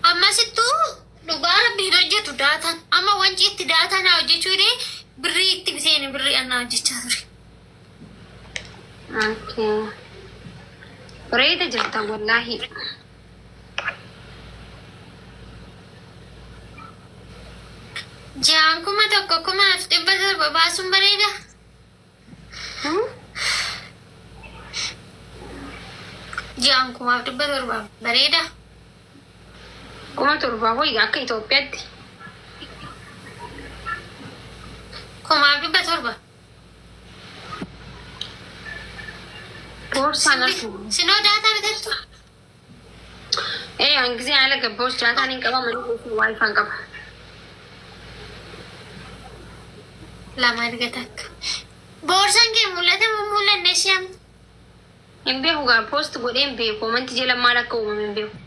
amma sittuu dhugaa rabbiin hojjetu daatan amma wanci itti daatanaa hojjechuudhe birrii itti biseeni birrii annaa hojjechaa ture. Okay. Bareeda jirta wallaahi. Jaan kuma tokko kumaaf 700 baasuun bareeda. Jaan kumaaf 700 bareeda. 700 hoy akka Itoophiyaatti. Kumaaf 700. Borsaan sinoo daataa bitattu. Hangi ala gabboos daataan hin qaba malee wifi qaba. Lama argatak. Borsaan kee mul'ata mul'anne sham. Hin beeku gaa post godheen beeku manti jala maal akka uumame hin beeku.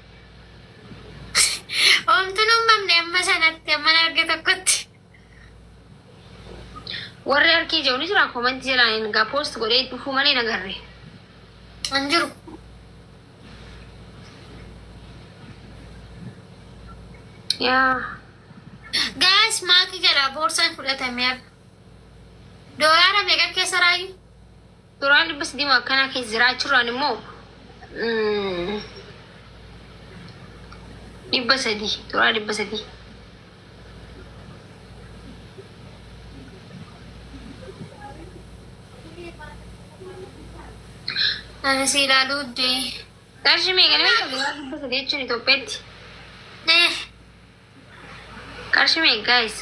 Omtuun uumamne amma sanatti amma arga tokkotti. Warri harkii jiru ni jira komanti jalaan gaa post godhee dhufuu malee nagarre. Anjuru. Yaa. Guys, maaki jala borsaan fudhatame arga. Doolaara meeqa keessa raayu? Duraan dhibba sadii akkanaa keessa jiraachuudhaan immoo dhibba sadii duraa dhibba sadii. Ani si ilaaluu dee. Qarshii meeqa nama duraa dhibba sadii jechuun Itoophiyaatti? Qarshii meeqa guys?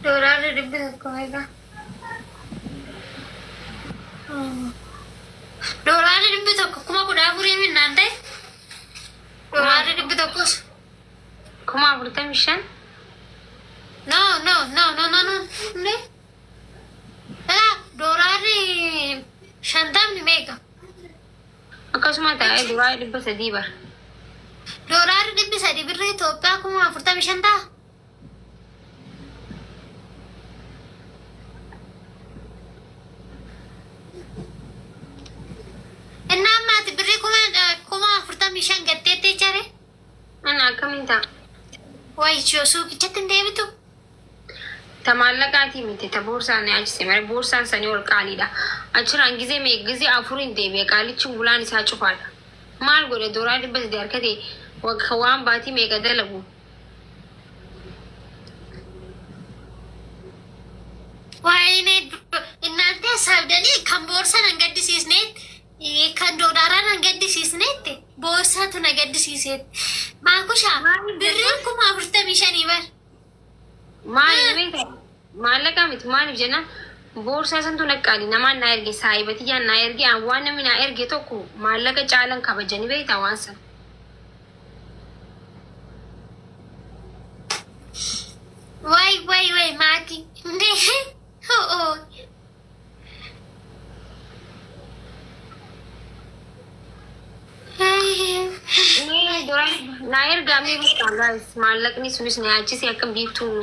Doolaarri dhibbi tokko meeqa? Doolaarri dhibbi tokko 14,000 minnaan ta'e? Doolaarri dhibbi tokkos? 45,000? No. Ne? Doolaarri 50 meeqa? Akkasuma ta'ee duraa dhibba sadii bara. Doolaarri dhibbi sadii birrii Itoophiyaa 45,000 ta'a? Innammaati birrii 45,000 gatteettee jare? Ana akkamiin ta'a? Wayichoo suuqichatti hin deebitu? Ta maallaqaatii miti ta boorsaan ajise malee boorsaan sanii ol qaaliidha. Achirraan gizee meeqa gizee afuriin deebi'e qaalichi bulaan isaa cufaadha. Maal godhe dooraa dhibba sadii harkatee waan baatii meeqa dalagu. Waayee እናንተ ሳብደኔ kan boorsan an gaddisiisneet kan doolaaraan an gaddisiisneet boorsatu na gaddisiiseet maakushaa birriin 45,000 bar. Maallaqa miti maaliif jennaan boorsaa santu naqqaali namaan na erge saayibati jaan na erge waan namni na erge tokko maallaqa caalan kabajanii beektaa waan san. Waay maati Na ergaa mee bakka guys maallaqni sunis na yaachise akka biiftuu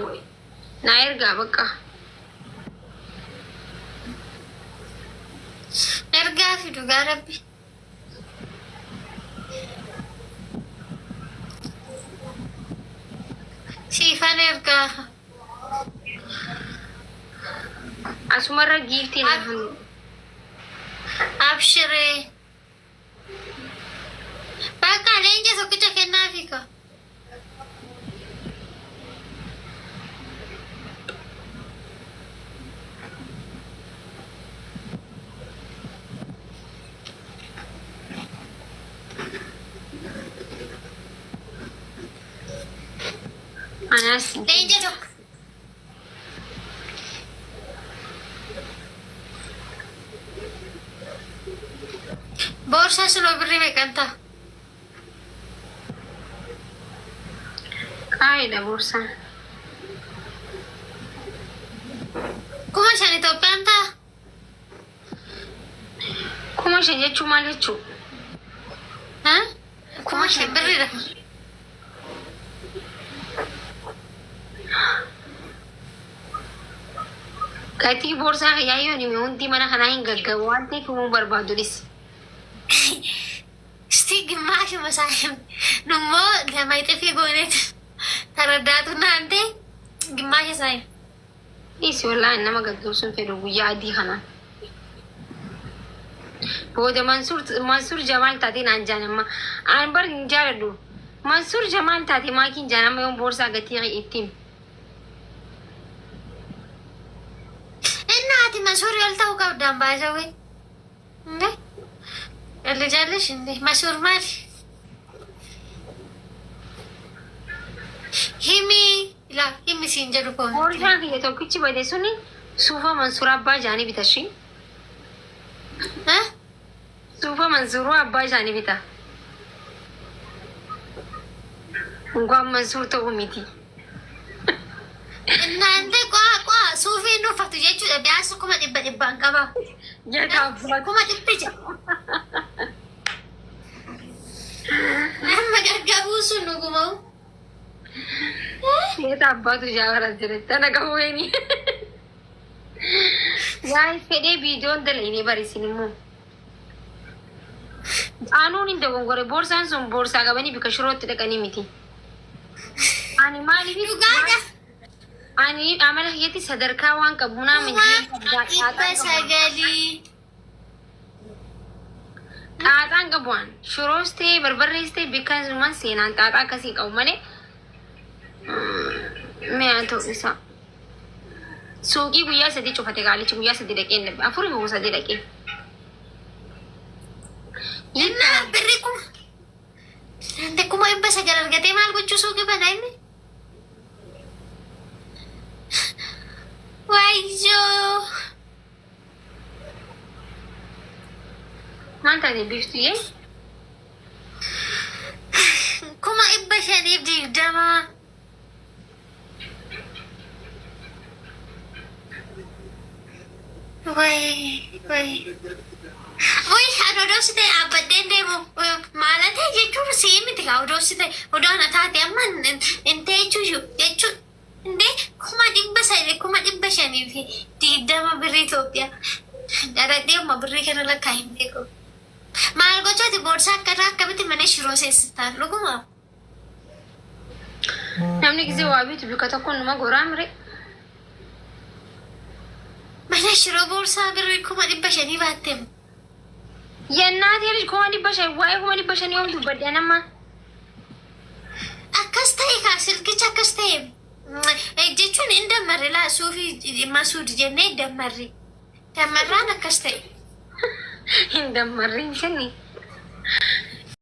na ergaa bakka. ergaa fidu gaa rabbi. Siifan ergaa. Asumarra giiftii na hannu. Abshiree. Bakka leenca tokkicha kennaafi ka. Anas. Leenca tokko. Boorsaa sun birrii meeqan ta'a? Qaaliidha boorsaan. 5,000 Itoophiyaan ta'a? 5,000 jechuun maal jechuu? 5,000 birriidha. Gatii boorsaa yaayyoon hime hundi mana kanaa hin gaggabu waan ta'eef himuu barbaadulis. Sti gimmaashu masaahim nummoo lamayti fi goonet taraddaatu naante gimmaasha saahim Isi wallahi nama gadduusun fedhu guyyaa adii kana. Booda Mansuur Jamaal taatee naan jaanamma. Aan bar hin jaaladhu. Mansuur Jamaal taatee maakiin jaanamma yoon boorsaa gatii ittiin. Innaati Mansuur yal ta'uu qabdaan baasawee. Inde? Yalle jaallesh inde Mansuur maali? Himi siin jedhu koon. Boorsaa kiyya tokkichi bade suni suufa Mansuur abbaa jaanii bitashi. Suufa Mansuuruu abbaa jaanii bita. Ngwaan Mansuur ta'uu miti. Naante qaa suufiin uffatu jechuudha biyaasa 100,000 qaba. Jataa 100,000. Amma gargaabuu sun dhugumau. Seeta abbaatu jaalara jira. Tana qabuuni. Guys, fedhee viidiyoon dalainee barisin immoo. Aanuun hin dogongore boorsaan sun boorsaa qabanii bika shirootti dhaqanii miti. Ani maaliif Dhugaadha. ani amala hiyyatti sadarkaa waan qabu naa Dhibba sagalii. xaaxaan qabuan shiroos ta'ee barbarrees ta'e bikkasumaan seenaan xaaxaa akkasii qabu malee mi'aan ta'u isaa. Suuqii guyyaa sadii cufate qaalichi guyyaa sadii dhaqee hin afurii moo sadii dhaqee. Innaa birri kuma. Naante 1,900 argatee maal gochuu suuqii banaa inni? Wayyoo. Maal taate Biftuu yee? 520. Wai, ano daw si tayo abaden de mo malate jechuun siimiti ka odo si tayo odo na taate amma inte jechuun inde kuma dhibba shanii fi 20 birrii Itoophiyaa daradhee uma birrii kana lakkaa hin beeku. Maal gochaati boorsaa akkamitti mana shiroo seessitaan dhuguma. Namni gisee waa bitu bika tokko numa goraamre. Mana shiroo boorsaa birrii 500 baatteemu. Yennaati yeri 1,500 waa'ee 1,500 yoom dubbadde nama. Akkas ta'e kaa silkicha akkas ta'e jechuun hin dammarre laasuu fi masuud jennee dammarre. Dammarraan akkas ta'e. Hin dammarre hin jenni.